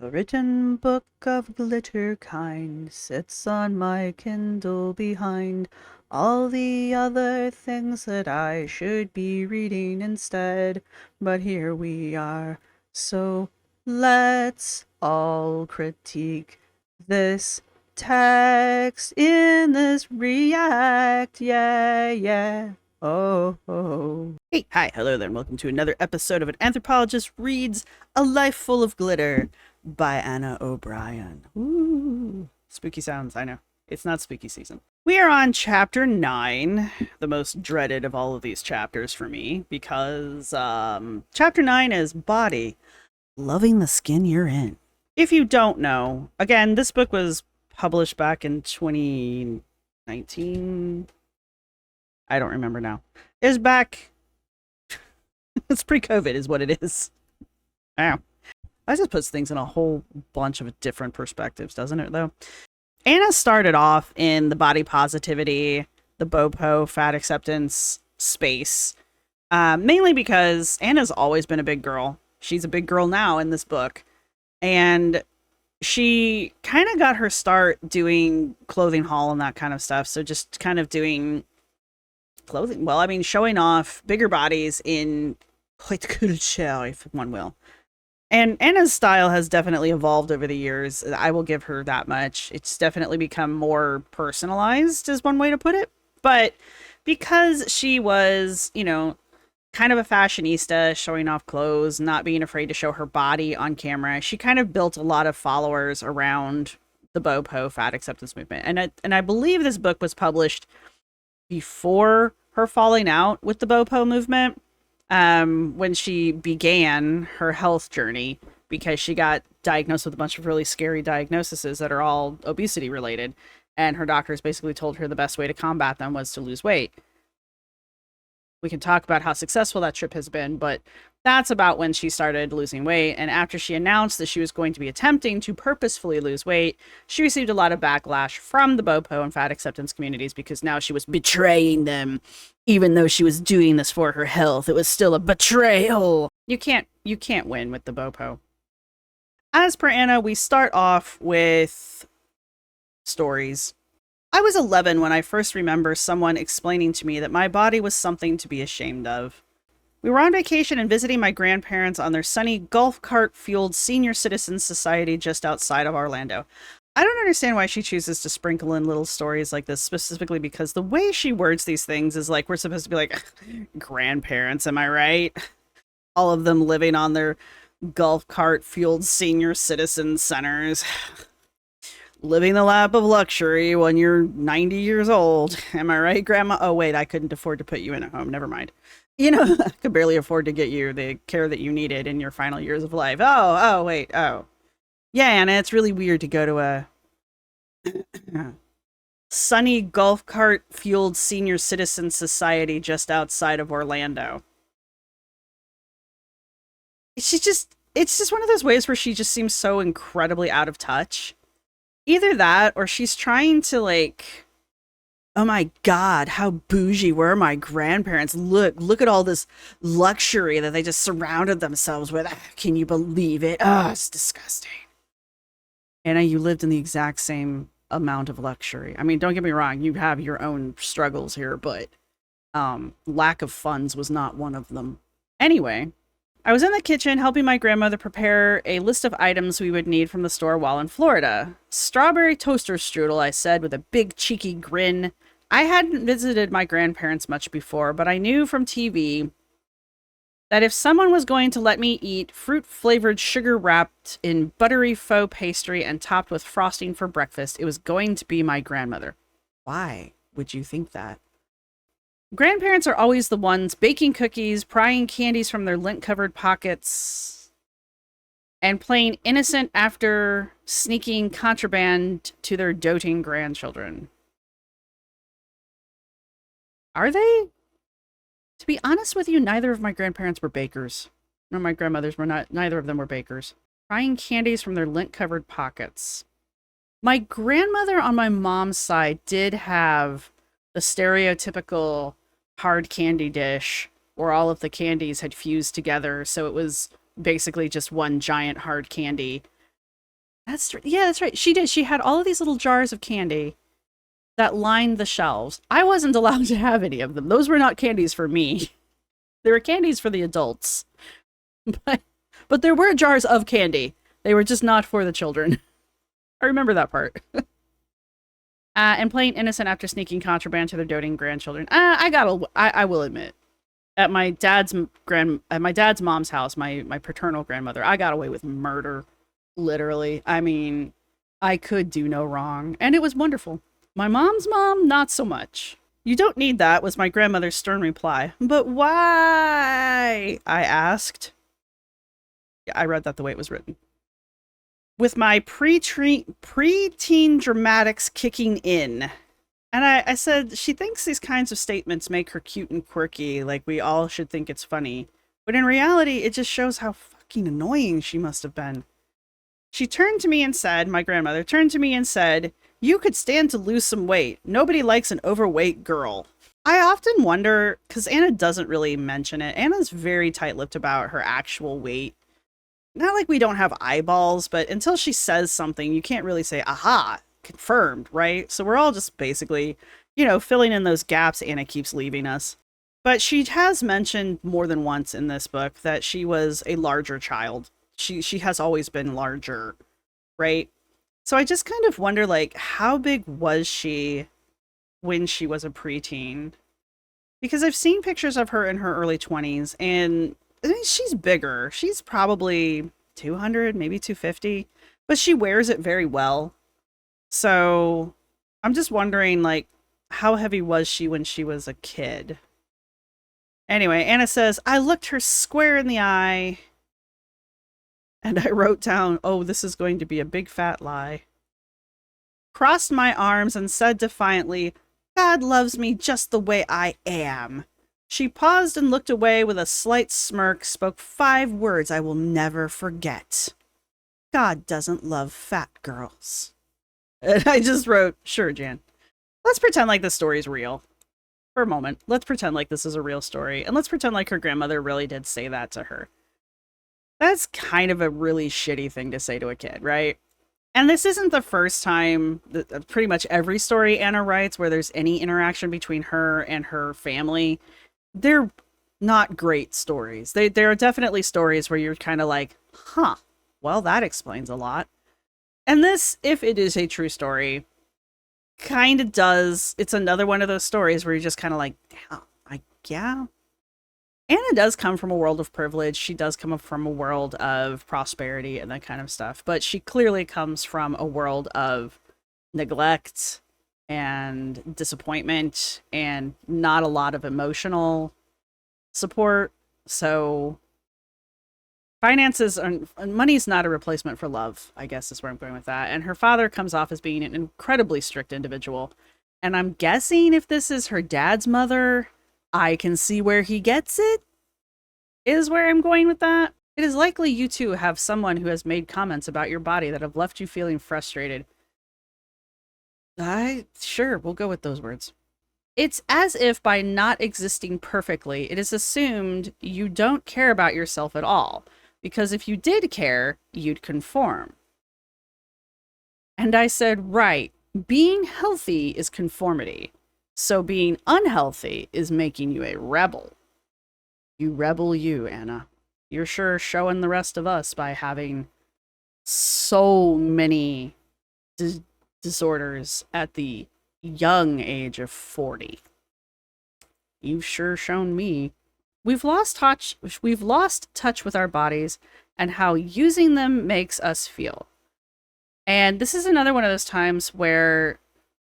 A written book of glitter kind sits on my Kindle behind all the other things that I should be reading instead. But here we are, so let's all critique this text in this react. Yeah, yeah. Oh, oh. Hey, hi, hello there, and welcome to another episode of An Anthropologist Reads A Life Full of Glitter by Anna O'Brien. Ooh, spooky sounds, I know. It's not spooky season. We are on chapter 9, the most dreaded of all of these chapters for me, because chapter 9 is Body, Loving the Skin You're In. If you don't know, again, this book was published back in 2019. I don't remember now. It's back. It's pre-COVID is what it is. Wow. That just puts things in a whole bunch of different perspectives, doesn't it, though? Anna started off in the body positivity, the BOPO, fat acceptance space, mainly because Anna's always been a big girl. She's a big girl now in this book. And she kind of got her start doing clothing haul and that kind of stuff. So just kind of doing clothing. Well, I mean, showing off bigger bodies in haute couture, if one will. And Anna's style has definitely evolved over the years. I will give her that much. It's definitely become more personalized, is one way to put it. But because she was, you know, kind of a fashionista, showing off clothes, not being afraid to show her body on camera, she kind of built a lot of followers around the BOPO fat acceptance movement. And I believe this book was published before her falling out with the BOPO movement. When she began her health journey, because she got diagnosed with a bunch of really scary diagnoses that are all obesity related. And her doctors basically told her the best way to combat them was to lose weight. We can talk about how successful that trip has been, but that's about when she started losing weight. And after she announced that she was going to be attempting to purposefully lose weight, she received a lot of backlash from the BOPO and fat acceptance communities because now she was betraying them. Even though she was doing this for her health, it was still a betrayal. You can't win with the BOPO. As per Anna, we start off with stories. I was 11 when I first remember someone explaining to me that my body was something to be ashamed of. We were on vacation and visiting my grandparents on their sunny golf cart-fueled senior citizens society just outside of Orlando. I don't understand why she chooses to sprinkle in little stories like this, specifically because the way she words these things is like we're supposed to be like, grandparents, am I right? All of them living on their golf cart-fueled senior citizen centers. Living the lap of luxury when you're 90 years old. Am I right, Grandma? Oh, wait, I couldn't afford to put you in a home. Never mind. You know, I could barely afford to get you the care that you needed in your final years of life. Wait. Yeah, Anna, it's really weird to go to a sunny golf cart fueled senior citizen society just outside of Orlando. It's just one of those ways where she just seems so incredibly out of touch. Either that, or she's trying to like, oh my God, how bougie were my grandparents? Look at all this luxury that they just surrounded themselves with. Can you believe it? Oh, it's disgusting. Anna, you lived in the exact same amount of luxury. I mean, don't get me wrong, you have your own struggles here, but lack of funds was not one of them. Anyway, I was in the kitchen helping my grandmother prepare a list of items we would need from the store while in Florida. Strawberry toaster strudel, I said with a big cheeky grin. I hadn't visited my grandparents much before, but I knew from TV that if someone was going to let me eat fruit-flavored sugar wrapped in buttery faux pastry and topped with frosting for breakfast, it was going to be my grandmother. Why would you think that? Grandparents are always the ones baking cookies, prying candies from their lint-covered pockets, and playing innocent after sneaking contraband to their doting grandchildren. Are they? To be honest with you, neither of my grandparents were bakers. No, my grandmothers were not. Neither of them were bakers. Prying candies from their lint-covered pockets. My grandmother on my mom's side did have the stereotypical hard candy dish where all of the candies had fused together, so it was basically just one giant hard candy. Yeah, that's right. She did. She had all of these little jars of candy that lined the shelves. I wasn't allowed to have any of them. Those were not candies for me. They were candies for the adults. But there were jars of candy. They were just not for the children. I remember that part. And playing innocent after sneaking contraband to their doting grandchildren. I will admit, at my dad's mom's house, my paternal grandmother, I got away with murder. Literally. I mean, I could do no wrong, and it was wonderful. My mom's mom, not so much. You don't need that, was my grandmother's stern reply. But why? I asked. Yeah, I read that the way it was written. With my pre-teen dramatics kicking in. And I said, she thinks these kinds of statements make her cute and quirky, like we all should think it's funny. But in reality, it just shows how fucking annoying she must have been. She turned to me and said, my grandmother turned to me and said, you could stand to lose some weight. Nobody likes an overweight girl. I often wonder, because Anna doesn't really mention it. Anna's very tight-lipped about her actual weight. Not like we don't have eyeballs, but until she says something, you can't really say, aha, confirmed, right? So we're all just basically, filling in those gaps Anna keeps leaving us. But she has mentioned more than once in this book that she was a larger child. She has always been larger, right? So I just kind of wonder, like, how big was she when she was a preteen? Because I've seen pictures of her in her early 20s, and I mean, she's bigger. She's probably 200, maybe 250, but she wears it very well. So I'm just wondering, like, how heavy was she when she was a kid? Anyway, Anna says, I looked her square in the eye, and I wrote down, oh, this is going to be a big fat lie. Crossed my arms and said defiantly, God loves me just the way I am. She paused and looked away with a slight smirk, spoke 5 words I will never forget. God doesn't love fat girls. And I just wrote, sure, Jan. Let's pretend like this story's real. For a moment, let's pretend like this is a real story, and let's pretend like her grandmother really did say that to her. That's kind of a really shitty thing to say to a kid, right? And this isn't the first time, pretty much every story Anna writes where there's any interaction between her and her family, they're not great stories. There are definitely stories where you're kind of like, huh, well, that explains a lot. And this, if it is a true story, kind of does. It's another one of those stories where you're just kind of like, yeah. Anna does come from a world of privilege. She does come from a world of prosperity and that kind of stuff. But she clearly comes from a world of neglect and disappointment and not a lot of emotional support. So finances and money's not a replacement for love, I guess is where I'm going with that. And her father comes off as being an incredibly strict individual. And I'm guessing if this is her dad's mother, I can see where he gets it, is where I'm going with that. It is likely you too have someone who has made comments about your body that have left you feeling frustrated. Sure, we'll go with those words. It's as if by not existing perfectly, it is assumed you don't care about yourself at all. Because if you did care, you'd conform. And I said, right, being healthy is conformity. So being unhealthy is making you a rebel. You rebel you, Anna. You're sure showing the rest of us by having so many disorders at the young age of 40. You've sure shown me. We've lost touch with our bodies and how using them makes us feel. And this is another one of those times where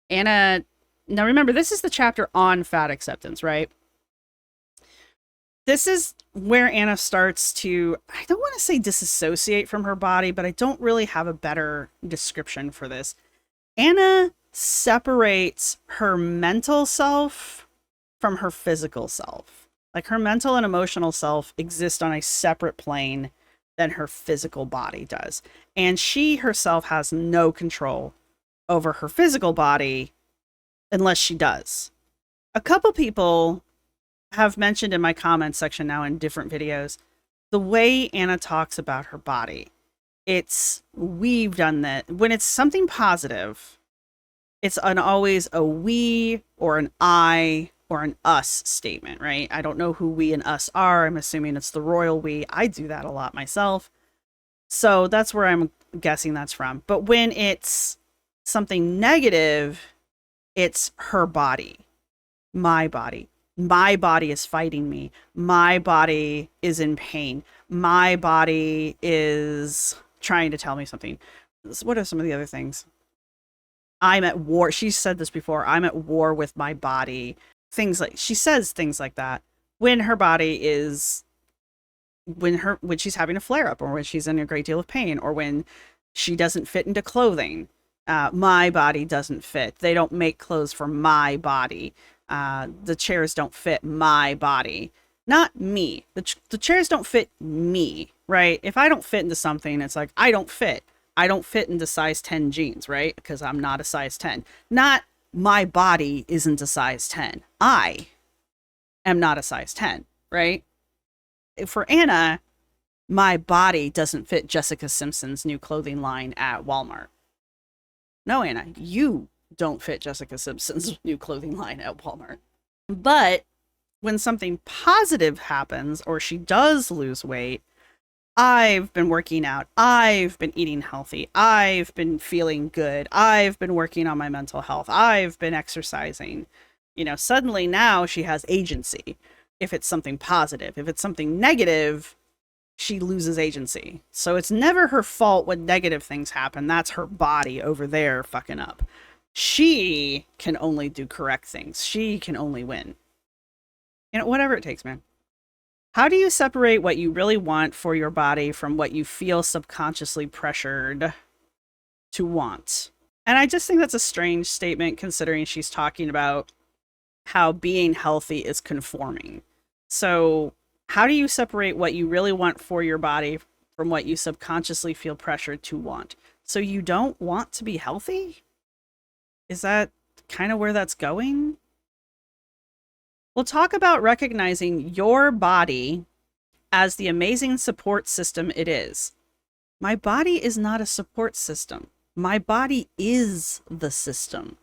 Anna, now remember, this is the chapter on fat acceptance, right? This is where Anna starts to, I don't want to say disassociate from her body, but I don't really have a better description for this. Anna separates her mental self from her physical self. Like her mental and emotional self exist on a separate plane than her physical body does. And she herself has no control over her physical body unless she does. A couple people have mentioned in my comments section now in different videos, the way Anna talks about her body It's, we've done that. When it's something positive, it's always a we or an I or an us statement, right? I don't know who we and us are. I'm assuming it's the royal we. I do that a lot myself. So that's where I'm guessing that's from. But when it's something negative, it's her body, my body. My body is fighting me. My body is in pain. My body is trying to tell me something. What are some of the other things? I'm at war. She said this before. I'm at war with my body. Things like, she says things like that when her body is, when she's having a flare up, or when she's in a great deal of pain, or when she doesn't fit into clothing. My body doesn't fit. They don't make clothes for my body. The chairs don't fit my body. Not me. The chairs don't fit me, right? If I don't fit into something, it's like, I don't fit. I don't fit into size 10 jeans, right? Because I'm not a size 10. Not my body isn't a size 10. I am not a size 10, right? For Anna, my body doesn't fit Jessica Simpson's new clothing line at Walmart. No, Anna, you don't fit Jessica Simpson's new clothing line at Walmart. But when something positive happens, or she does lose weight, I've been working out. I've been eating healthy. I've been feeling good. I've been working on my mental health. I've been exercising. You know, suddenly now she has agency. If it's something positive, if it's something negative, she loses agency. So it's never her fault when negative things happen. That's her body over there fucking up. She can only do correct things. She can only win. You know, whatever it takes, man. How do you separate what you really want for your body from what you feel subconsciously pressured to want? And I just think that's a strange statement, considering she's talking about how being healthy is conforming. So how do you separate what you really want for your body from what you subconsciously feel pressured to want? So you don't want to be healthy? Is that kind of where that's going? We'll talk about recognizing your body as the amazing support system it is. My body is not a support system. My body is the system.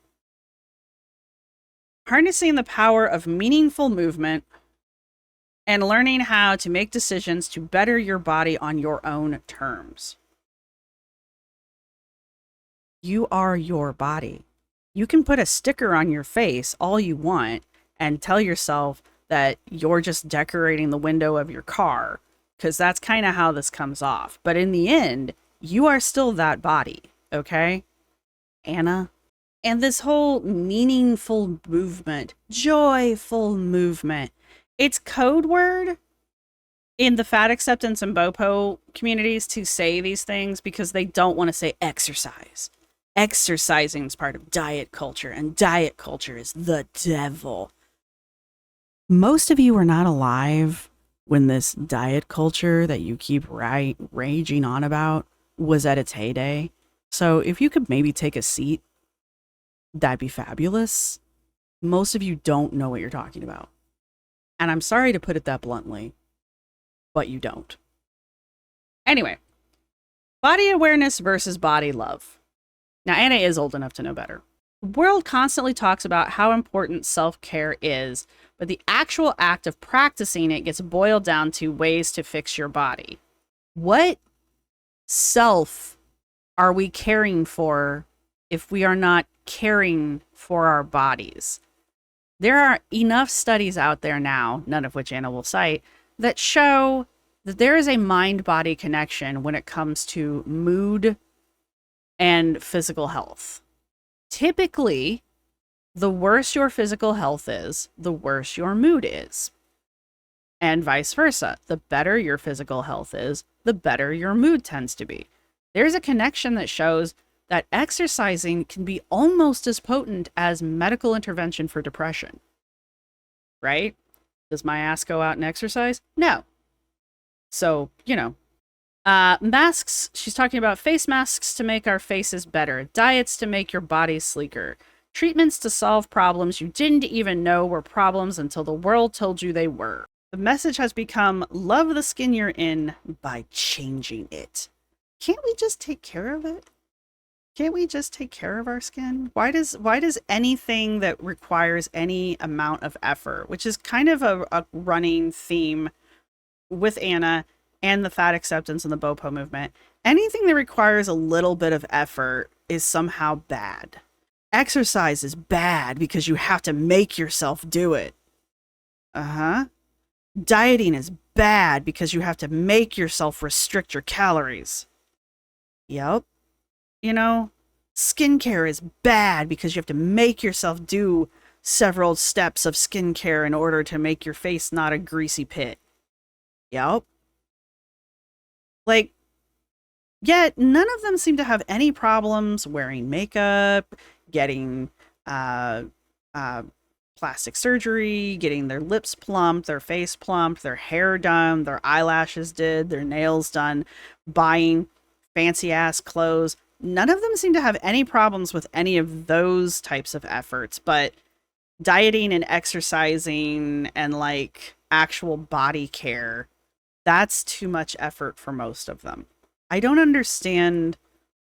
Harnessing the power of meaningful movement and learning how to make decisions to better your body on your own terms. You are your body. You can put a sticker on your face all you want and tell yourself that you're just decorating the window of your car, because that's kind of how this comes off. But in the end, you are still that body, okay, Anna? And this whole meaningful movement, joyful movement, it's code word in the fat acceptance and BOPO communities to say these things because they don't want to say exercise. Exercising is part of diet culture, and diet culture is the devil. Most of you are not alive when this diet culture that you keep raging on about was at its heyday. So if you could maybe take a seat, that'd be fabulous. Most of you don't know what you're talking about. And I'm sorry to put it that bluntly, but you don't. Anyway, body awareness versus body love. Now, Anna is old enough to know better. The world constantly talks about how important self-care is, but the actual act of practicing it gets boiled down to ways to fix your body. What self are we caring for if we are not caring for our bodies? There are enough studies out there now, none of which Anna will cite, that show that there is a mind-body connection when it comes to mood and physical health. Typically, the worse your physical health is, the worse your mood is. And vice versa. The better your physical health is, the better your mood tends to be. There's a connection that shows that exercising can be almost as potent as medical intervention for depression. Right? Does my ass go out and exercise? No. So, you know. Masks, she's talking about face masks to make our faces better, diets to make your body sleeker, treatments to solve problems you didn't even know were problems until the world told you they were. The message has become, love the skin you're in by changing it. can't we just take care of it? Can't we just take care of our skin? Why does anything that requires any amount of effort, which is kind of a running theme with Anna and the fat acceptance and the BOPO movement, anything that requires a little bit of effort is somehow bad. Exercise is bad because you have to make yourself do it. Uh-huh. Dieting is bad because you have to make yourself restrict your calories. Yep. You know, skincare is bad because you have to make yourself do several steps of skincare in order to make your face not a greasy pit. Yep. Like, yet none of them seem to have any problems wearing makeup, getting plastic surgery, getting their lips plumped, their face plumped, their hair done, their eyelashes did, their nails done, buying fancy ass clothes. None of them seem to have any problems with any of those types of efforts, but dieting and exercising and like actual body care, that's too much effort for most of them. I don't understand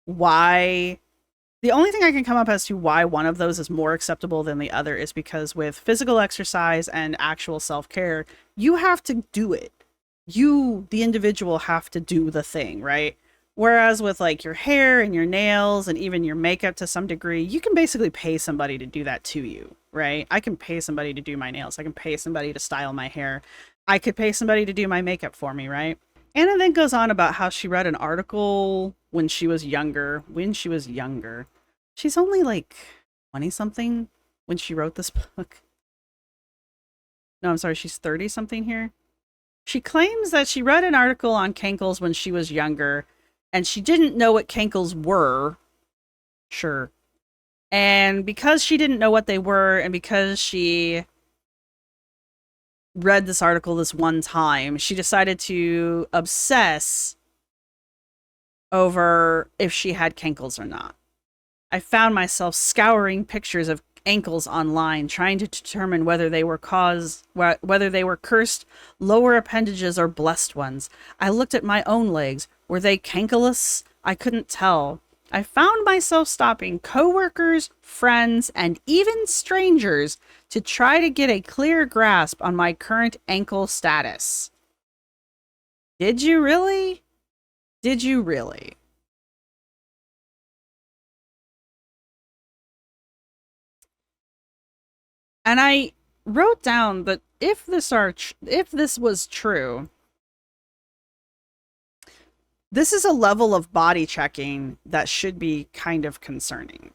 why. The only thing I can come up as to why one of those is more acceptable than the other is because with physical exercise and actual self-care, you have to do it. You, the individual, have to do the thing, right? Whereas with like your hair and your nails and even your makeup to some degree, you can basically pay somebody to do that to you, right? I can pay somebody to do my nails. I can pay somebody to style my hair. I could pay somebody to do my makeup for me, right? Anna then goes on about how she read an article when she was younger. She's only like 20 something when she wrote this book. No, I'm sorry, she's 30 something here. She claims that she read an article on cankles when she was younger and she didn't know what cankles were. Sure. And because she didn't know what they were and because she read this article this one time, she decided to obsess over if she had cankles or not. I found myself scouring pictures of ankles online, trying to determine whether they were cursed lower appendages or blessed ones. I looked at my own legs. Were they cankless? I couldn't tell. I found myself stopping coworkers, friends, and even strangers to try to get a clear grasp on my current ankle status. Did you really? Did you really? And I wrote down that if this was true, this is a level of body checking that should be kind of concerning.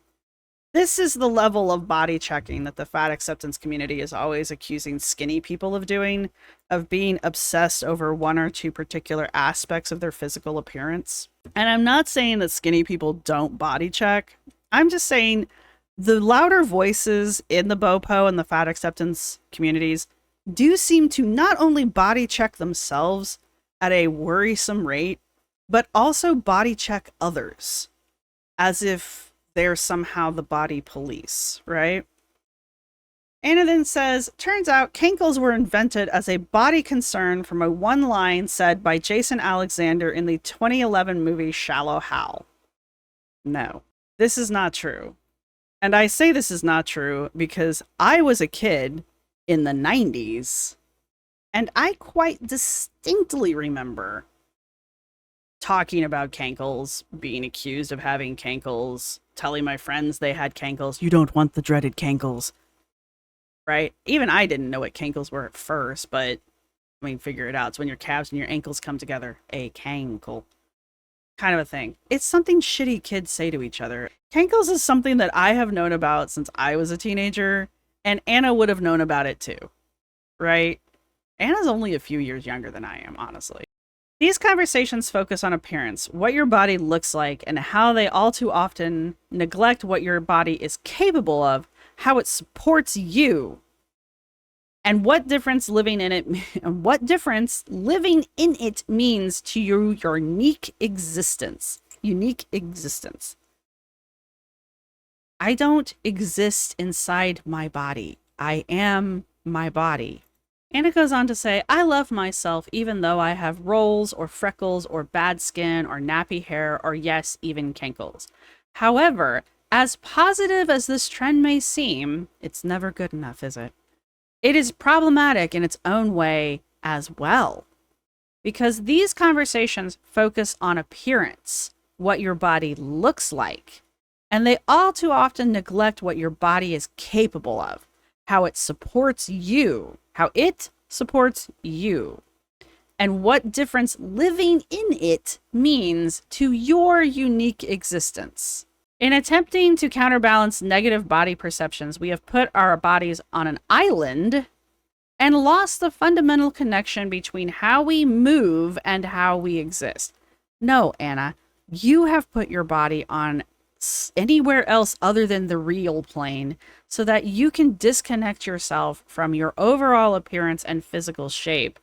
This is the level of body checking that the fat acceptance community is always accusing skinny people of doing, of being obsessed over one or two particular aspects of their physical appearance. And I'm not saying that skinny people don't body check. I'm just saying the louder voices in the BOPO and the fat acceptance communities do seem to not only body check themselves at a worrisome rate, but also body check others as if they're somehow the body police, right? Anna then says, turns out cankles were invented as a body concern from a one line said by Jason Alexander in the 2011 movie Shallow Hal. No, this is not true. And I say this is not true because I was a kid in the 90s, and I quite distinctly remember talking about cankles, being accused of having cankles, telling my friends they had cankles. You don't want the dreaded cankles. Right? Even I didn't know what cankles were at first, but I mean, figure it out. It's when your calves and your ankles come together. A cankle. Kind of a thing. It's something shitty kids say to each other. Cankles is something that I have known about since I was a teenager, and Anna would have known about it too. Right? Anna's only a few years younger than I am, honestly. These conversations focus on appearance, what your body looks like, and how they all too often neglect what your body is capable of, how it supports you, and what difference living in it means to your unique existence. Unique existence. I don't exist inside my body. I am my body. And it goes on to say, I love myself even though I have rolls or freckles or bad skin or nappy hair or yes, even kinkles. However, as positive as this trend may seem, it's never good enough, is it? It is problematic in its own way as well. Because these conversations focus on appearance, what your body looks like, and they all too often neglect what your body is capable of, how it supports you, and what difference living in it means to your unique existence. In attempting to counterbalance negative body perceptions, we have put our bodies on an island and lost the fundamental connection between how we move and how we exist. No, Anna, you have put your body on anywhere else other than the real plane so that you can disconnect yourself from your overall appearance and physical shape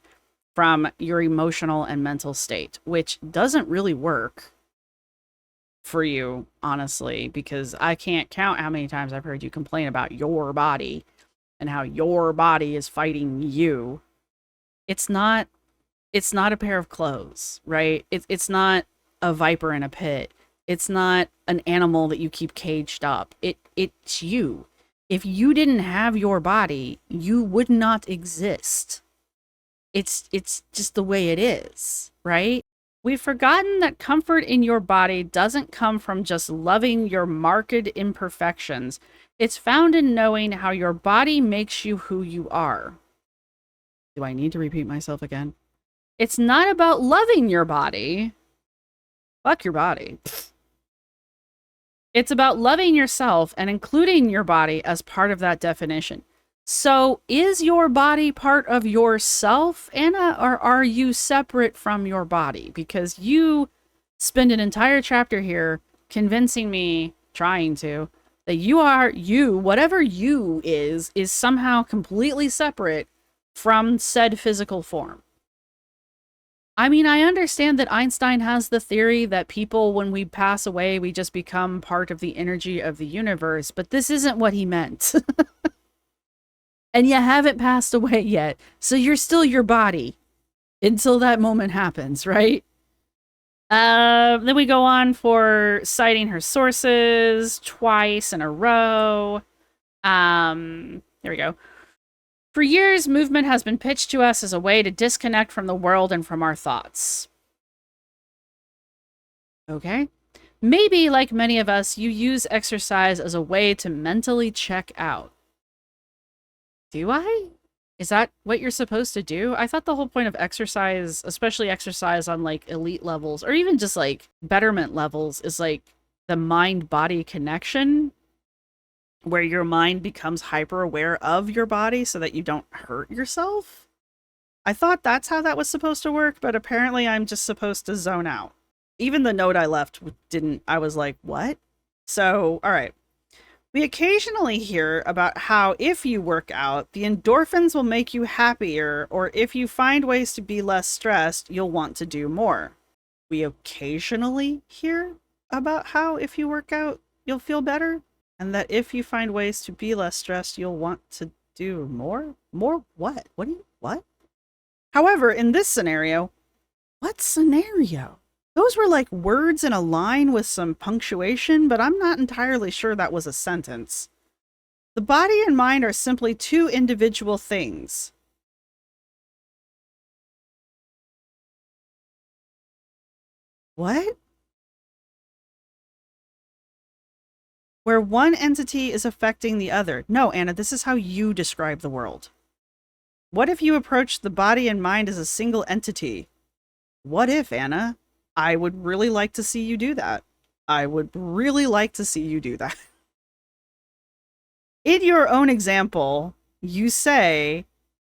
from your emotional and mental state, which doesn't really work for you, honestly, because I can't count how many times I've heard you complain about your body and how your body is fighting you. It's not a pair of clothes, right? It's not a viper in a pit. It's not an animal that you keep caged up. It's you. If you didn't have your body, you would not exist. It's just the way it is, right? We've forgotten that comfort in your body doesn't come from just loving your marked imperfections. It's found in knowing how your body makes you who you are. Do I need to repeat myself again? It's not about loving your body. Fuck your body. It's about loving yourself and including your body as part of that definition. So is your body part of yourself, Anna, or are you separate from your body? Because you spend an entire chapter here convincing me, trying to, that you, whatever you is somehow completely separate from said physical form. I mean, I understand that Einstein has the theory that people, when we pass away, we just become part of the energy of the universe, but this isn't what he meant. And you haven't passed away yet, so you're still your body until that moment happens, right? Then we go on for citing her sources twice in a row. There we go. For years, movement has been pitched to us as a way to disconnect from the world and from our thoughts. Okay. Maybe, like many of us, you use exercise as a way to mentally check out. Do I? Is that what you're supposed to do? I thought the whole point of exercise, especially exercise on like elite levels, or even just like betterment levels, is like the mind-body connection, where your mind becomes hyper aware of your body so that you don't hurt yourself. I thought that's how that was supposed to work, but apparently I'm just supposed to zone out. Even the note I left didn't, I was like, what? So, all right. We occasionally hear about how if you work out, the endorphins will make you happier, or if you find ways to be less stressed, you'll want to do more. We occasionally hear about how if you work out, you'll feel better, and that if you find ways to be less stressed, you'll want to do more? More what? What? However, in this scenario, what scenario? Those were like words in a line with some punctuation, but I'm not entirely sure that was a sentence. The body and mind are simply two individual things. What? Where one entity is affecting the other. No, Anna, this is how you describe the world. What if you approach the body and mind as a single entity? What if, Anna? I would really like to see you do that. I would really like to see you do that. In your own example, you say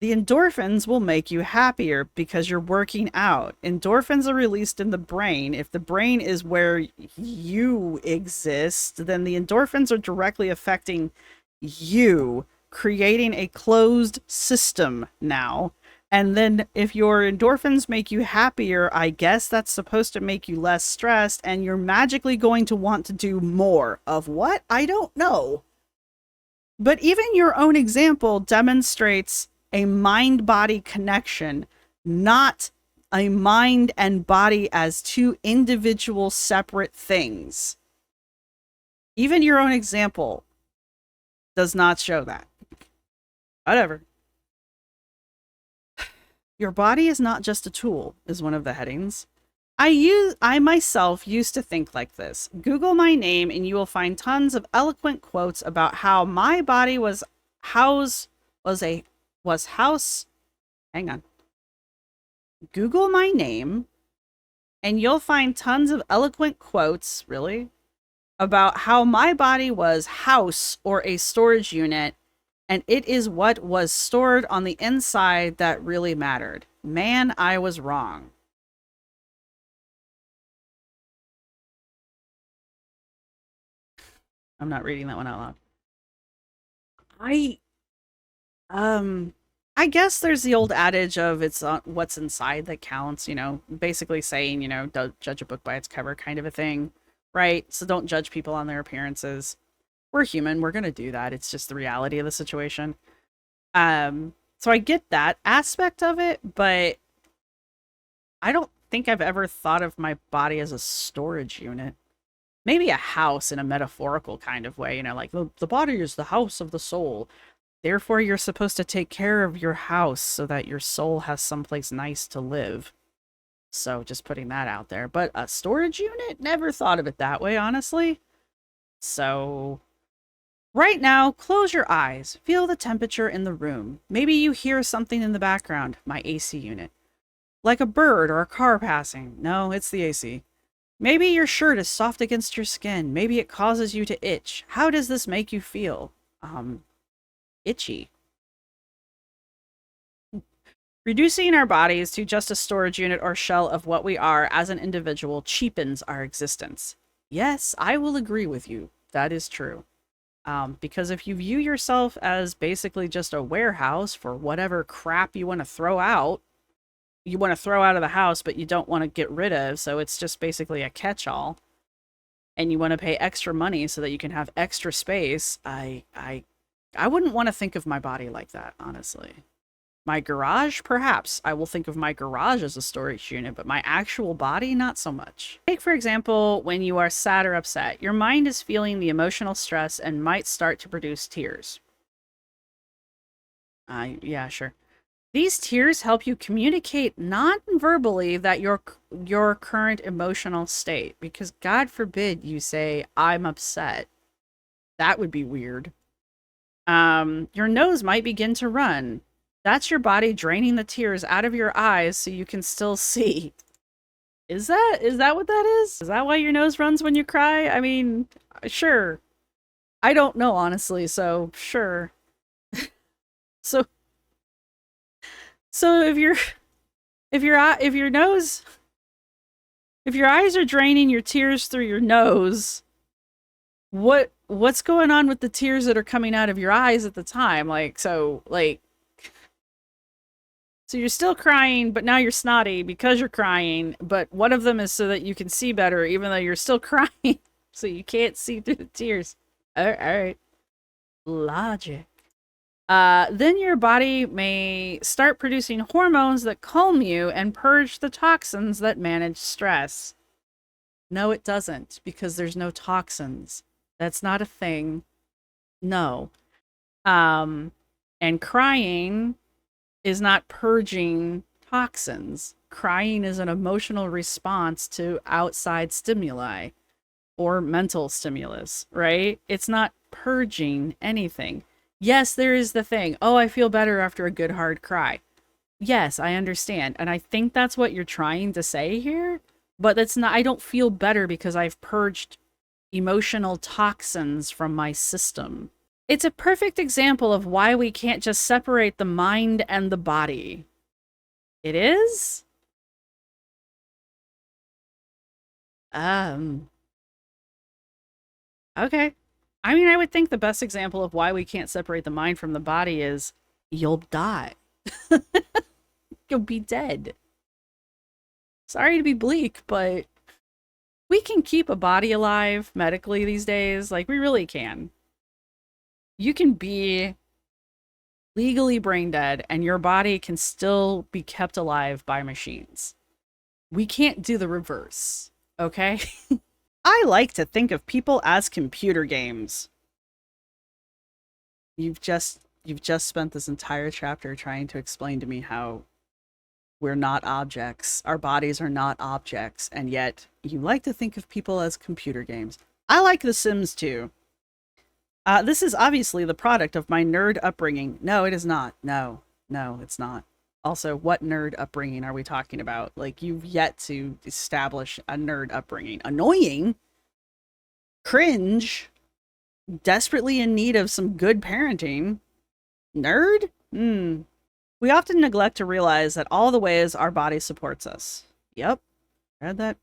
the endorphins will make you happier because you're working out. Endorphins are released in the brain. If the brain is where you exist, then the endorphins are directly affecting you, creating a closed system now. And then if your endorphins make you happier, I guess that's supposed to make you less stressed, and you're magically going to want to do more of what? I don't know. But even your own example demonstrates a mind-body connection, not a mind and body as two individual separate things. Even your own example does not show that. Whatever. Your body is not just a tool, is one of the headings. I myself used to think like this. Google my name and you will find tons of eloquent quotes about how my body was house. Hang on. Google my name and you'll find tons of eloquent quotes, really, about how my body was house or a storage unit, and it is what was stored on the inside that really mattered. Man, I was wrong. I'm not reading that one out loud. I guess there's the old adage of it's what's inside that counts, you know, basically saying, you know, don't judge a book by its cover kind of a thing, right? So don't judge people on their appearances. We're human, we're going to do that. It's just the reality of the situation. So I get that aspect of it, but I don't think I've ever thought of my body as a storage unit. Maybe a house in a metaphorical kind of way, you know, like the body is the house of the soul. Therefore, you're supposed to take care of your house so that your soul has someplace nice to live. So just putting that out there. But a storage unit? Never thought of it that way, honestly. So right now, close your eyes. Feel the temperature in the room. Maybe you hear something in the background. My AC unit. Like a bird or a car passing. No, it's the AC. Maybe your shirt is soft against your skin. Maybe it causes you to itch. How does this make you feel? Itchy. Reducing our bodies to just a storage unit or shell of what we are as an individual cheapens our existence. Yes, I will agree with you. That is true. Because if you view yourself as basically just a warehouse for whatever crap you want to throw out, you want to throw out of the house, but you don't want to get rid of, so it's just basically a catch-all, and you want to pay extra money so that you can have extra space, I wouldn't want to think of my body like that, honestly. My garage, perhaps. I will think of my garage as a storage unit, but my actual body, not so much. Take, for example, when you are sad or upset. Your mind is feeling the emotional stress and might start to produce tears. Yeah, sure. These tears help you communicate non-verbally that your current emotional state, because God forbid you say, I'm upset. That would be weird. Your nose might begin to run. That's your body draining the tears out of your eyes so you can still see. Is that what that is? Is that why your nose runs when you cry? I mean, sure. I don't know, honestly, so sure. So if your eyes are draining your tears through your nose, what's going on with the tears that are coming out of your eyes at the time? So you're still crying, but now you're snotty because you're crying, but one of them is so that you can see better even though you're still crying, so you can't see through the tears. All right. Logic. Then your body may start producing hormones that calm you and purge the toxins that manage stress. No, it doesn't, because there's no toxins. That's not a thing. No. And crying is not purging toxins. Crying is an emotional response to outside stimuli or mental stimulus, right? It's not purging anything. Yes, there is the thing. Oh, I feel better after a good hard cry. Yes, I understand. And I think that's what you're trying to say here. But that's not, I don't feel better because I've purged emotional toxins from my system. It's a perfect example of why we can't just separate the mind and the body. It is? Okay. I mean, I would think the best example of why we can't separate the mind from the body is you'll die. You'll be dead. Sorry to be bleak, but we can keep a body alive medically these days. Like, we really can. You can be legally brain dead, and your body can still be kept alive by machines. We can't do the reverse, okay? I like to think of people as computer games. You've just spent this entire chapter trying to explain to me how we're not objects. Our bodies are not objects, and yet you like to think of people as computer games. I like The Sims too. This is obviously the product of my nerd upbringing. No, it is not. No, it's not. Also, what nerd upbringing are we talking about? Like, you've yet to establish a nerd upbringing. Annoying, cringe, desperately in need of some good parenting. Nerd? We often neglect to realize that all the ways our body supports us. Yep, read that.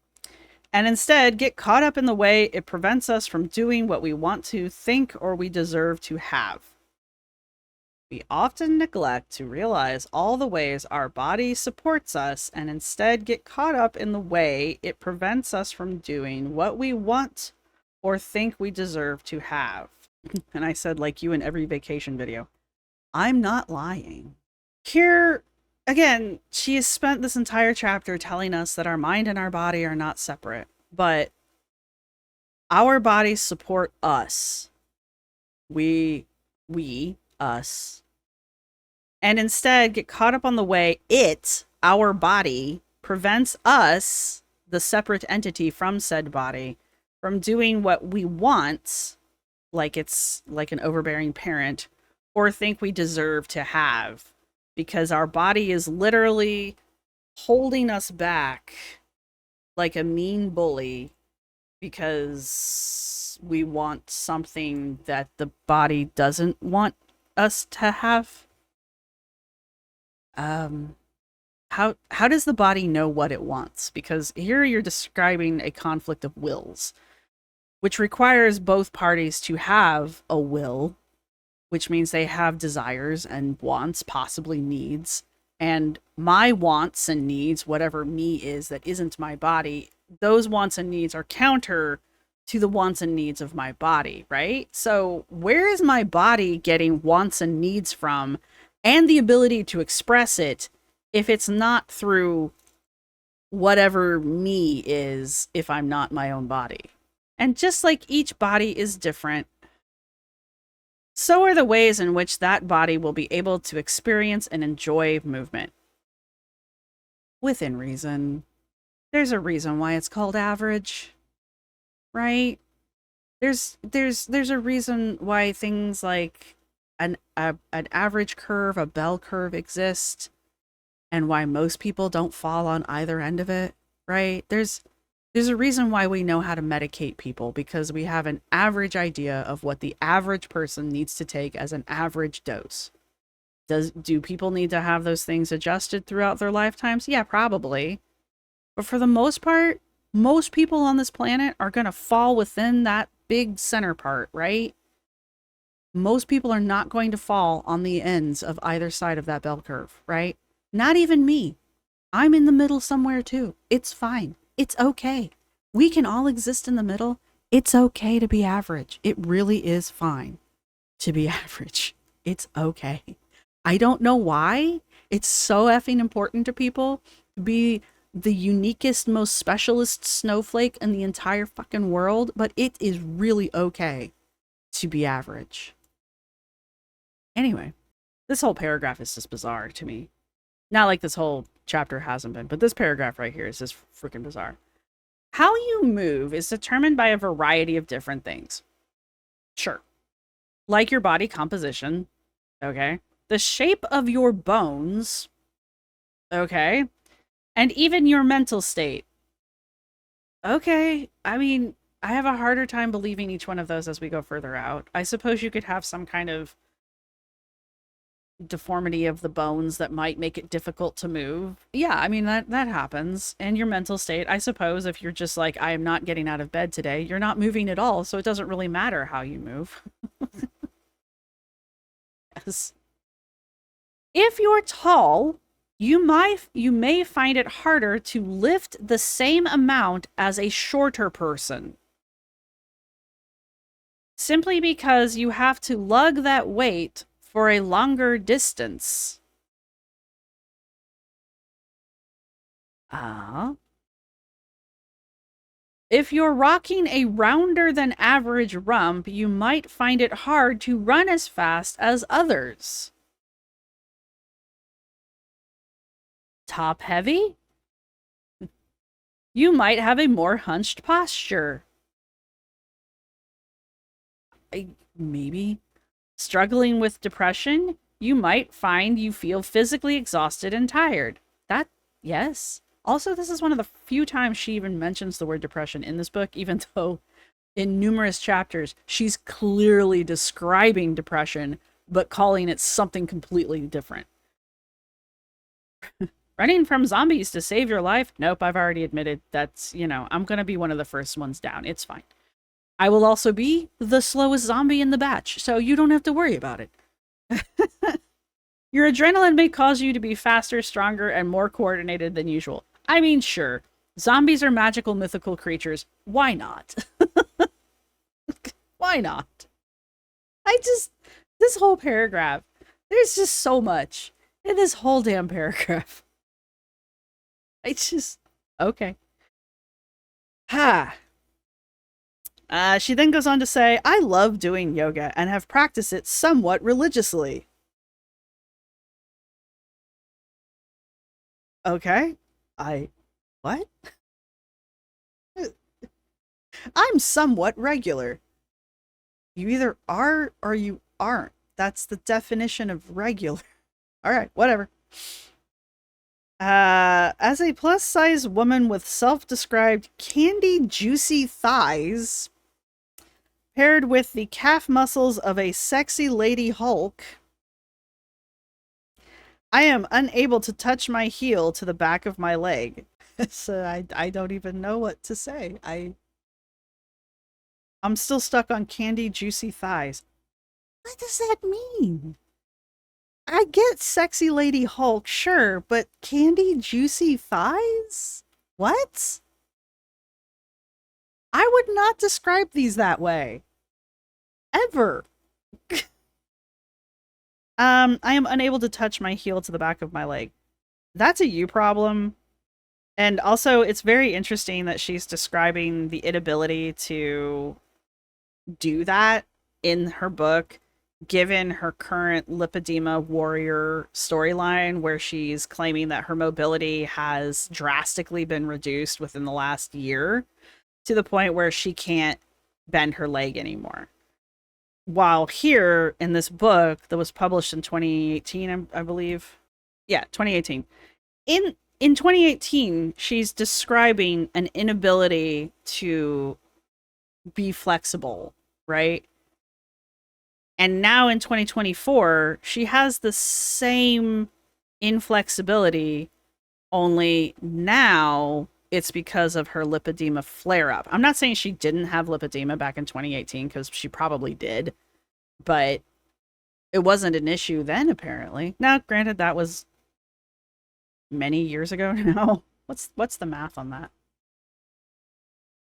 And instead get caught up in the way it prevents us from doing what we want to think or we deserve to have. We often neglect to realize all the ways our body supports us and instead get caught up in the way it prevents us from doing what we want or think we deserve to have. And I said, like you in every vacation video, I'm not lying. Here, again, she has spent this entire chapter telling us that our mind and our body are not separate, but our bodies support us. Us. And instead get caught up on the way our body, prevents us, the separate entity from said body, from doing what we want, like it's like an overbearing parent, or think we deserve to have. Because our body is literally holding us back like a mean bully because we want something that the body doesn't want us to have. How does the body know what it wants? Because here you're describing a conflict of wills, which requires both parties to have a will, which means they have desires and wants, possibly needs. And my wants and needs, whatever me is that isn't my body, those wants and needs are counter to the wants and needs of my body, right? So where is my body getting wants and needs from and the ability to express it if it's not through whatever me is if I'm not my own body? And just like each body is different, so are the ways in which that body will be able to experience and enjoy movement. Within reason. There's a reason why it's called average, right? There's a reason why things like an average curve, a bell curve exist, and why most people don't fall on either end of it, right? There's a reason why we know how to medicate people, because we have an average idea of what the average person needs to take as an average dose. Do people need to have those things adjusted throughout their lifetimes? Yeah, probably. But for the most part, most people on this planet are going to fall within that big center part, right? Most people are not going to fall on the ends of either side of that bell curve, right? Not even me. I'm in the middle somewhere too. It's fine. It's okay. We can all exist in the middle. It's okay to be average. It really is fine to be average. It's okay. I don't know why it's so effing important to people to be the uniquest, most specialist snowflake in the entire fucking world, but it is really okay to be average. Anyway, this whole paragraph is just bizarre to me. Not like this whole chapter hasn't been, but this paragraph right here is just freaking bizarre. How you move is determined by a variety of different things. Sure. Like your body composition, okay? The shape of your bones, okay? And even your mental state. Okay, I mean, I have a harder time believing each one of those as we go further out. I suppose you could have some kind of deformity of the bones that might make it difficult to move. Yeah, I mean, that happens. And your mental state, I suppose, if you're just like, I am not getting out of bed today, you're not moving at all, so it doesn't really matter how you move. Yes. If you're tall, you may find it harder to lift the same amount as a shorter person. Simply because you have to lug that weight for a longer distance. If you're rocking a rounder than average rump, you might find it hard to run as fast as others. Top heavy? You might have a more hunched posture. Maybe. Struggling with depression? You might find you feel physically exhausted and tired. Yes. Also, this is one of the few times she even mentions the word depression in this book, even though in numerous chapters she's clearly describing depression, but calling it something completely different. Running from zombies to save your life? Nope, I've already admitted that's, I'm going to be one of the first ones down. It's fine. I will also be the slowest zombie in the batch, so you don't have to worry about it. Your adrenaline may cause you to be faster, stronger, and more coordinated than usual. I mean, sure. Zombies are magical, mythical creatures. Why not? Why not? This whole paragraph, there's just so much in this whole damn paragraph. Okay. She then goes on to say, I love doing yoga and have practiced it somewhat religiously. Okay. What? I'm somewhat regular. You either are or you aren't. That's the definition of regular. All right, whatever. As a plus-size woman with self-described candy juicy thighs, paired with the calf muscles of a sexy lady Hulk, I am unable to touch my heel to the back of my leg. So I don't even know what to say. I'm still stuck on candy juicy thighs. What does that mean? I get sexy lady Hulk, sure, but candy juicy thighs? What? I would not describe these that way. Ever. I am unable to touch my heel to the back of my leg. That's a you problem. And also, it's very interesting that she's describing the inability to do that in her book, given her current lipedema warrior storyline, where she's claiming that her mobility has drastically been reduced within the last year to the point where she can't bend her leg anymore. While here in this book that was published in 2018, I believe. Yeah, 2018. In 2018, she's describing an inability to be flexible, right? And now in 2024, she has the same inflexibility, only now it's because of her lipedema flare-up. I'm not saying she didn't have lipedema back in 2018, because she probably did, but it wasn't an issue then, apparently. Now, granted, that was many years ago now. What's the math on that?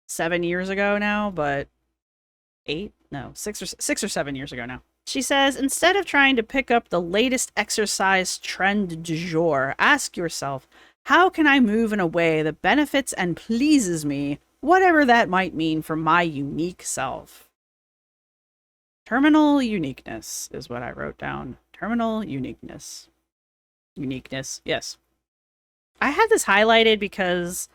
7 years ago now, but 6 or 7 years ago now. She says, instead of trying to pick up the latest exercise trend du jour, ask yourself, how can I move in a way that benefits and pleases me, whatever that might mean for my unique self? Terminal uniqueness is what I wrote down. Terminal uniqueness. Uniqueness, yes. I had this highlighted because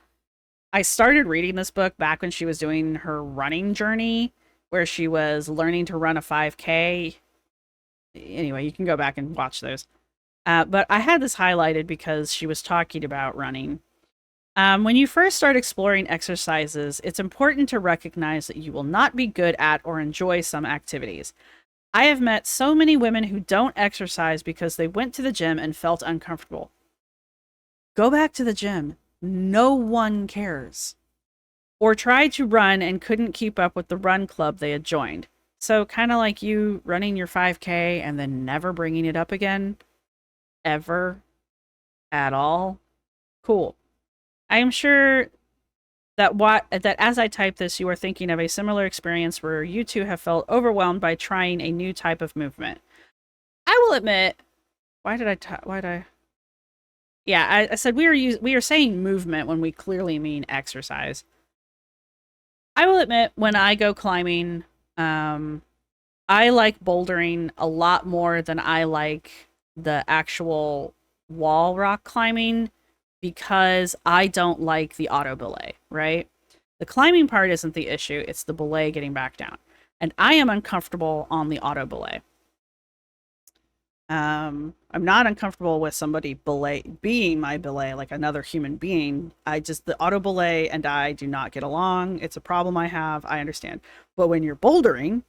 I started reading this book back when she was doing her running journey, where she was learning to run a 5K. Anyway, you can go back and watch those. But I had this highlighted because she was talking about running. When you first start exploring exercises, it's important to recognize that you will not be good at or enjoy some activities. I have met so many women who don't exercise because they went to the gym and felt uncomfortable. Go back to the gym. No one cares. Or tried to run and couldn't keep up with the run club they had joined. So kind of like you running your 5K and then never bringing it up again. Ever. At all. Cool. I am sure that as I type this, you are thinking of a similar experience where you too have felt overwhelmed by trying a new type of movement. I will admit, why did I? Yeah, I said we are saying movement when we clearly mean exercise. I will admit, when I go climbing, um, I like bouldering a lot more than I like the actual wall rock climbing because I don't like the auto belay, right? The climbing part isn't the issue, it's the belay getting back down. And I am uncomfortable on the auto belay. I'm not uncomfortable with somebody belay being my belay, like another human being. I just the auto belay and I do not get along. It's a problem I have. I understand. But when you're bouldering,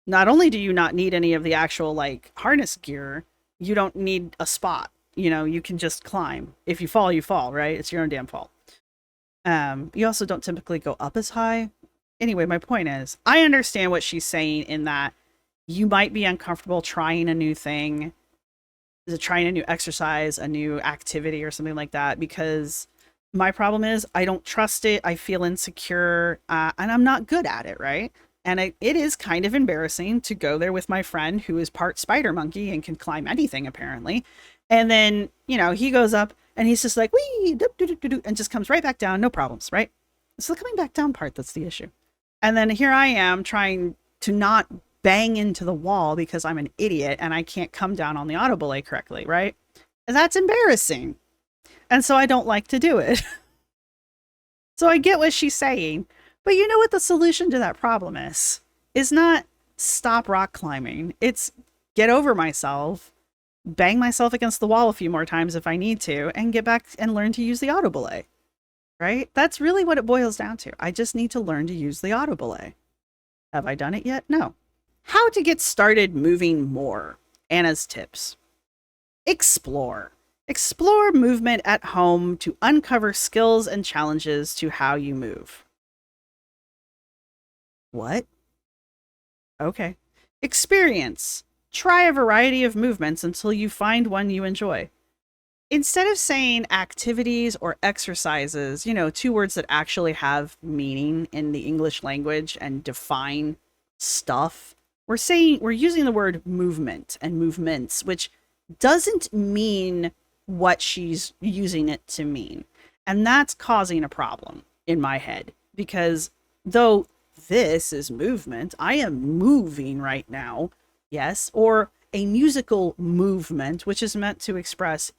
not only do you not need any of the actual like harness gear, you don't need a spot. You know, you can just climb. If you fall, you fall, right? It's your own damn fault. You also don't typically go up as high. Anyway, my point is, I understand what she's saying in that you might be uncomfortable trying a new thing, trying a new exercise, a new activity, or something like that, because my problem is I don't trust it. I feel insecure, and I'm not good at it, right? And it is kind of embarrassing to go there with my friend who is part spider monkey and can climb anything, apparently. And then, you know, he goes up and he's just like, wee, and just comes right back down, no problems, right? It's the coming back down part that's the issue. And then here I am trying to not bang into the wall because I'm an idiot and I can't come down on the auto belay correctly, right? And that's embarrassing. And so I don't like to do it. So I get what she's saying. But you know what the solution to that problem is? Is not stop rock climbing. It's get over myself, bang myself against the wall a few more times if I need to, and get back and learn to use the auto belay. Right? That's really what it boils down to. I just need to learn to use the auto belay. Have I done it yet? No. How to get started moving more. Anna's tips. Explore. Explore movement at home to uncover skills and challenges to how you move. What? Okay. Experience. Try a variety of movements until you find one you enjoy. Instead of saying activities or exercises, you know, two words that actually have meaning in the English language and define stuff, we're using the word movement and movements, which doesn't mean what she's using it to mean. And that's causing a problem in my head because though this is movement, I am moving right now, yes, or a musical movement, which is meant to express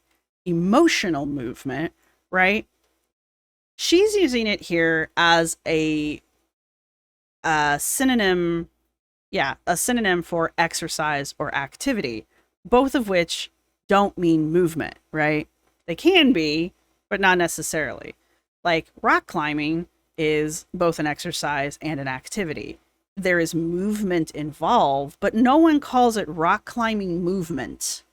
emotional movement, right? She's using it here as a synonym, a synonym for exercise or activity, both of which don't mean movement, right? They can be, but not necessarily. Like rock climbing is both an exercise and an activity. There is movement involved, but no one calls it rock climbing movement,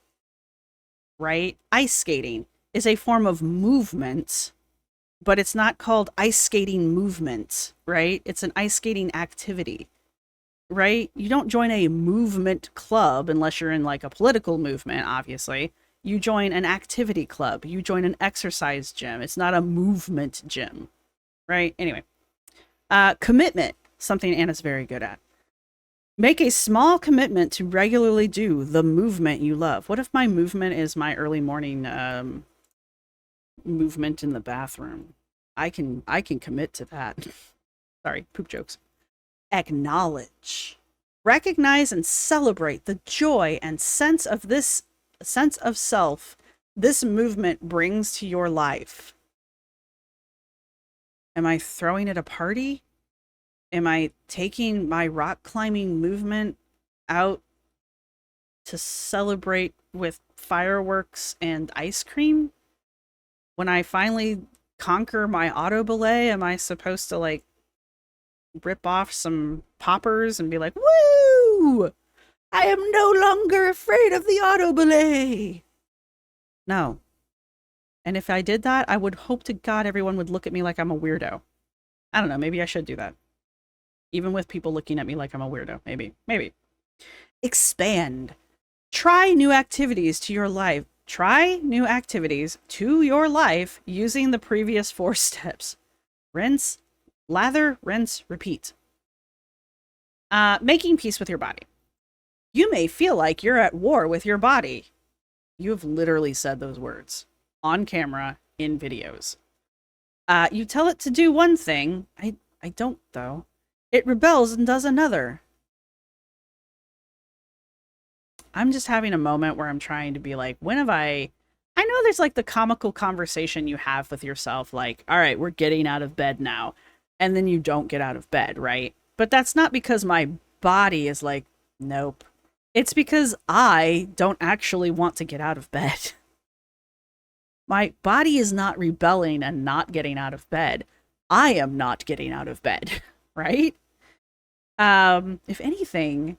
right? Ice skating is a form of movement, but it's not called ice skating movement, right? It's an ice skating activity, right? You don't join a movement club unless you're in like a political movement, obviously. You join an activity club. You join an exercise gym. It's not a movement gym, right? Anyway, commitment, something Anna's very good at. Make a small commitment to regularly do the movement you love. What if my movement is my early morning movement in the bathroom? I can commit to that. Sorry, poop jokes. Acknowledge. Recognize and celebrate the joy and sense of self this movement brings to your life. Am I throwing it a party? Am I taking my rock climbing movement out to celebrate with fireworks and ice cream? When I finally conquer my auto belay, am I supposed to like rip off some poppers and be like, woo! I am no longer afraid of the auto belay. No. And if I did that, I would hope to God everyone would look at me like I'm a weirdo. I don't know, maybe I should do that. Even with people looking at me like I'm a weirdo. Maybe. Expand. Try new activities to your life. Try new activities to your life using the previous 4 steps. Rinse, lather, rinse, repeat. Making peace with your body. You may feel like you're at war with your body. You have literally said those words on camera in videos. You tell it to do one thing. I don't, though. It rebels and does another. I'm just having a moment where I'm trying to be like, when have I know there's like the comical conversation you have with yourself, like, all right, we're getting out of bed now. And then you don't get out of bed, right? But that's not because my body is like, nope. It's because I don't actually want to get out of bed. My body is not rebelling and not getting out of bed. I am not getting out of bed, right? If anything,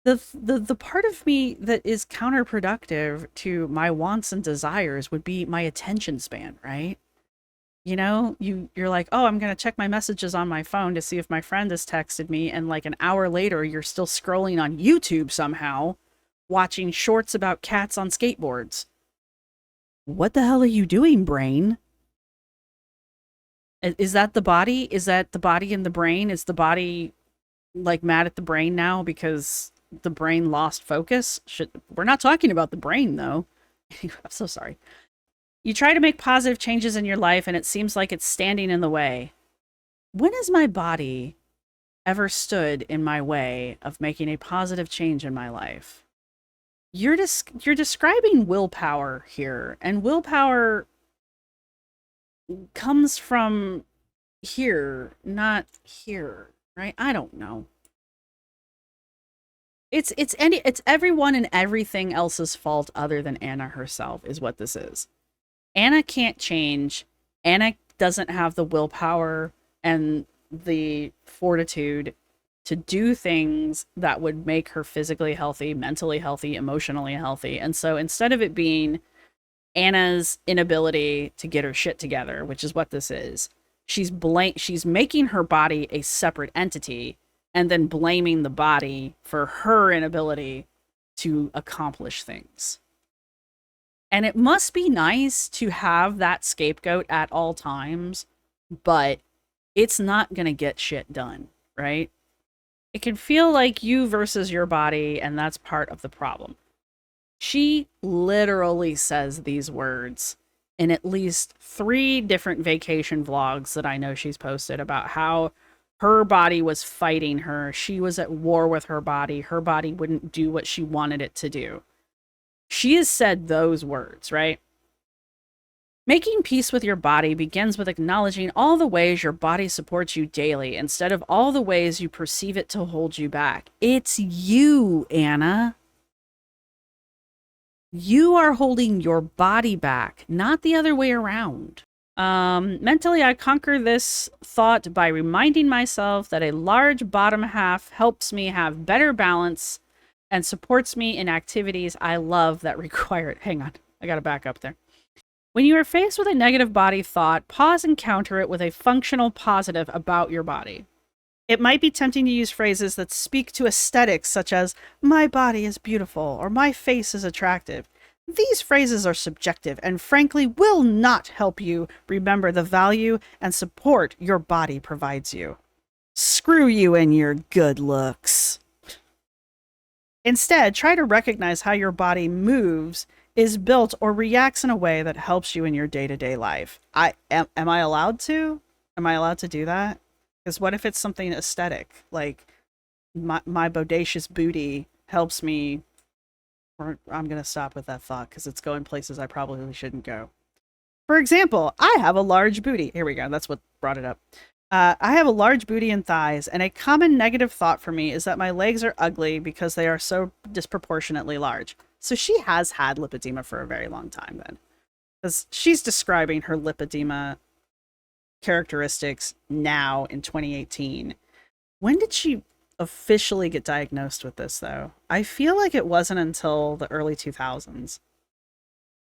the part of me that is counterproductive to my wants and desires would be my attention span, right? You know, you're like, oh, I'm gonna check my messages on my phone to see if my friend has texted me, and like an hour later, you're still scrolling on YouTube somehow, watching shorts about cats on skateboards. What the hell are you doing, brain? Is that the body? Is that the body in the brain? Is the body like mad at the brain now because the brain lost focus? We're not talking about the brain though. I'm so sorry. You try to make positive changes in your life and it seems like it's standing in the way. When has my body ever stood in my way of making a positive change in my life? You're describing willpower here, and willpower comes from here, not here, right? I don't know. It's everyone and everything else's fault other than Anna herself is what this is. Anna can't change. Anna doesn't have the willpower and the fortitude to do things that would make her physically healthy, mentally healthy, emotionally healthy. And so instead of it being Anna's inability to get her shit together, which is what this is, she's making her body a separate entity and then blaming the body for her inability to accomplish things. And it must be nice to have that scapegoat at all times, but it's not going to get shit done, right? It can feel like you versus your body, and that's part of the problem. She literally says these words in at least 3 different vacation vlogs that I know she's posted about how her body was fighting her. She was at war with her body. Her body wouldn't do what she wanted it to do. She has said those words, right? Making peace with your body begins with acknowledging all the ways your body supports you daily instead of all the ways you perceive it to hold you back. It's you, Anna. You are holding your body back, not the other way around. Mentally, I conquer this thought by reminding myself that a large bottom half helps me have better balance and supports me in activities I love that require it. Hang on, I gotta back up there. When you are faced with a negative body thought, pause and counter it with a functional positive about your body. It might be tempting to use phrases that speak to aesthetics, such as, my body is beautiful, or my face is attractive. These phrases are subjective and frankly will not help you remember the value and support your body provides you. Screw you and your good looks. Instead, try to recognize how your body moves, is built, or reacts in a way that helps you in your day-to-day life. Am I allowed to? Am I allowed to do that? Because what if it's something aesthetic? Like, my bodacious booty helps me, or I'm going to stop with that thought because it's going places I probably shouldn't go. For example, I have a large booty. Here we go. That's what brought it up. I have a large booty and thighs, and a common negative thought for me is that my legs are ugly because they are so disproportionately large. So she has had lipedema for a very long time then. Because she's describing her lipedema characteristics now in 2018. When did she officially get diagnosed with this, though? I feel like it wasn't until the early 2000s.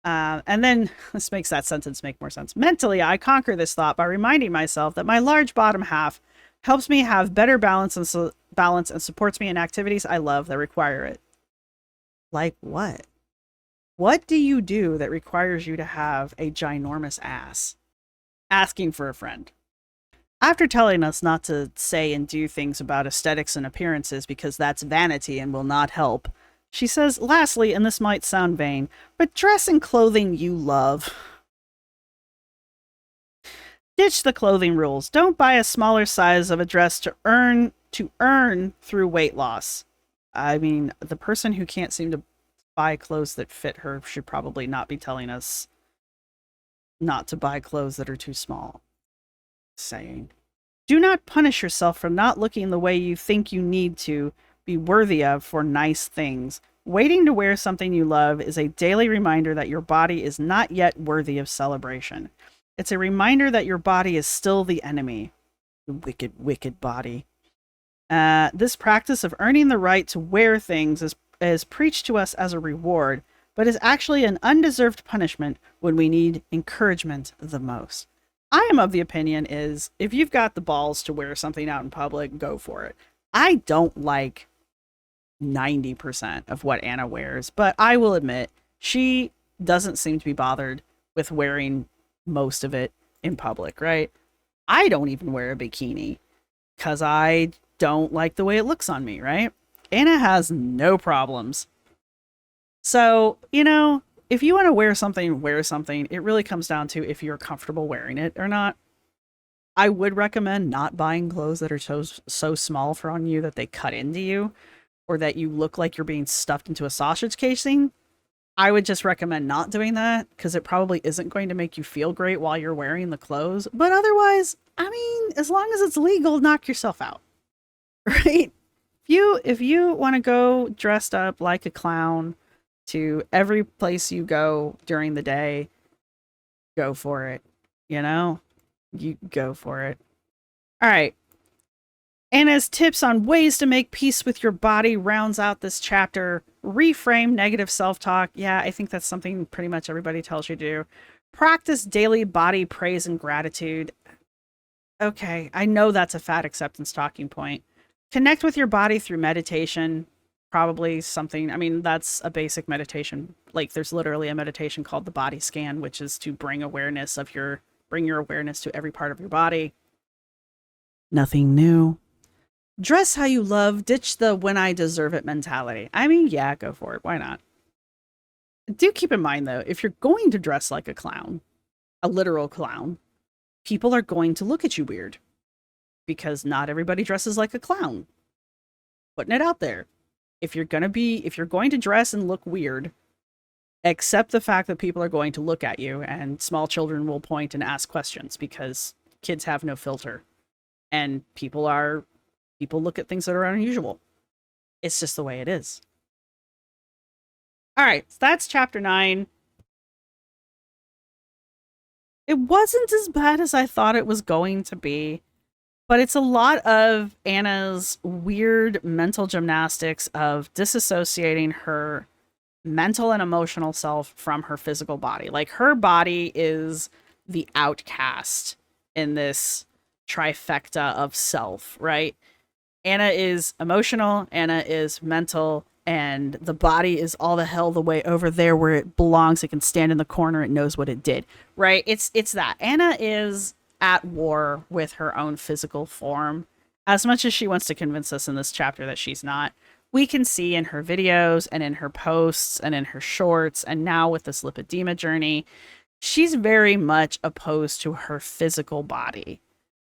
And then, this makes that sentence make more sense. Mentally, I conquer this thought by reminding myself that my large bottom half helps me have better balance and supports me in activities I love that require it. Like what? What do you do that requires you to have a ginormous ass? Asking for a friend. After telling us not to say and do things about aesthetics and appearances because that's vanity and will not help, she says, lastly, and this might sound vain, but dress in clothing you love. Ditch the clothing rules. Don't buy a smaller size of a dress to earn through weight loss. I mean, the person who can't seem to buy clothes that fit her should probably not be telling us not to buy clothes that are too small. Saying, do not punish yourself for not looking the way you think you need to be worthy of for nice things. Waiting to wear something you love is a daily reminder that your body is not yet worthy of celebration. It's a reminder that your body is still the enemy. Wicked, wicked body. This practice of earning the right to wear things is preached to us as a reward, but is actually an undeserved punishment when we need encouragement the most. I am of the opinion is, if you've got the balls to wear something out in public, go for it. I don't like 90% of what Anna wears, but I will admit, she doesn't seem to be bothered with wearing most of it in public, right? I don't even wear a bikini because I don't like the way it looks on me, right? Anna has no problems. So, you know, if you want to wear something, wear something. It really comes down to if you're comfortable wearing it or not. I would recommend not buying clothes that are so small for on you that they cut into you or that you look like you're being stuffed into a sausage casing. I would just recommend not doing that because it probably isn't going to make you feel great while you're wearing the clothes. But otherwise, I mean, as long as it's legal, knock yourself out. Right? If you want to go dressed up like a clown to every place you go during the day, go for it. You know? You go for it. All right. Anna's tips on ways to make peace with your body rounds out this chapter. Reframe negative self-talk. Yeah, I think that's something pretty much everybody tells you to do. Practice daily body praise and gratitude. Okay, I know that's a fat acceptance talking point. Connect with your body through meditation. Probably something, I mean, that's a basic meditation. Like, there's literally a meditation called the body scan, which is to bring your awareness to every part of your body. Nothing new. Dress how you love. Ditch the when I deserve it mentality. I mean, yeah, go for it. Why not? Do keep in mind, though, if you're going to dress like a clown, a literal clown, people are going to look at you weird. Because not everybody dresses like a clown. Putting it out there. If you're going to dress and look weird, accept the fact that people are going to look at you and small children will point and ask questions because kids have no filter. And people look at things that are unusual. It's just the way it is. All right, so that's chapter 9. It wasn't as bad as I thought it was going to be, but it's a lot of Anna's weird mental gymnastics of disassociating her mental and emotional self from her physical body. Like, her body is the outcast in this trifecta of self, right? Anna is emotional, Anna is mental, and the body is all the hell the way over there where it belongs. It can stand in the corner. It knows what it did, right? It's that. Anna is at war with her own physical form. As much as she wants to convince us in this chapter that she's not, we can see in her videos and in her posts and in her shorts and now with this lipedema journey, she's very much opposed to her physical body,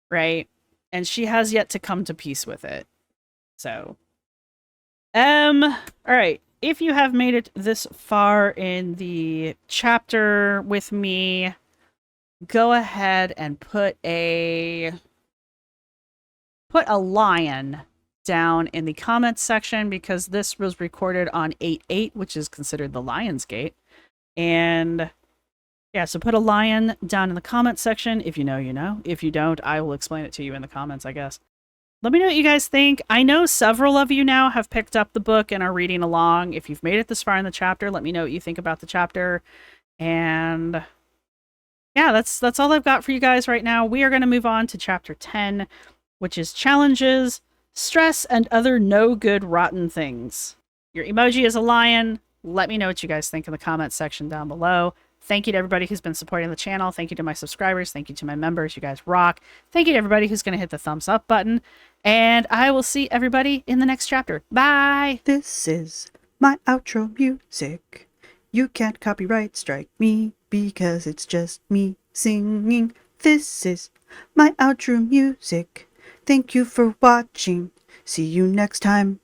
right? And she has yet to come to peace with it. So, all right. If you have made it this far in the chapter with me, go ahead and put a lion down in the comments section because this was recorded on 8/8, which is considered the Lion's Gate. And yeah, so put a lion down in the comments section. If you know, you know. If you don't, I will explain it to you in the comments, I guess. Let me know what you guys think. I know several of you now have picked up the book and are reading along. If you've made it this far in the chapter, let me know what you think about the chapter. And yeah, that's all I've got for you guys right now. We are going to move on to chapter 10, which is challenges, stress, and other no good rotten things. Your emoji is a lion. Let me know what you guys think in the comments section down below. Thank you to everybody who's been supporting the channel. Thank you to my subscribers. Thank you to my members. You guys rock. Thank you to everybody who's going to hit the thumbs up button. And I will see everybody in the next chapter. Bye! This is my outro music. You can't copyright strike me because it's just me singing. This is my outro music. Thank you for watching. See you next time.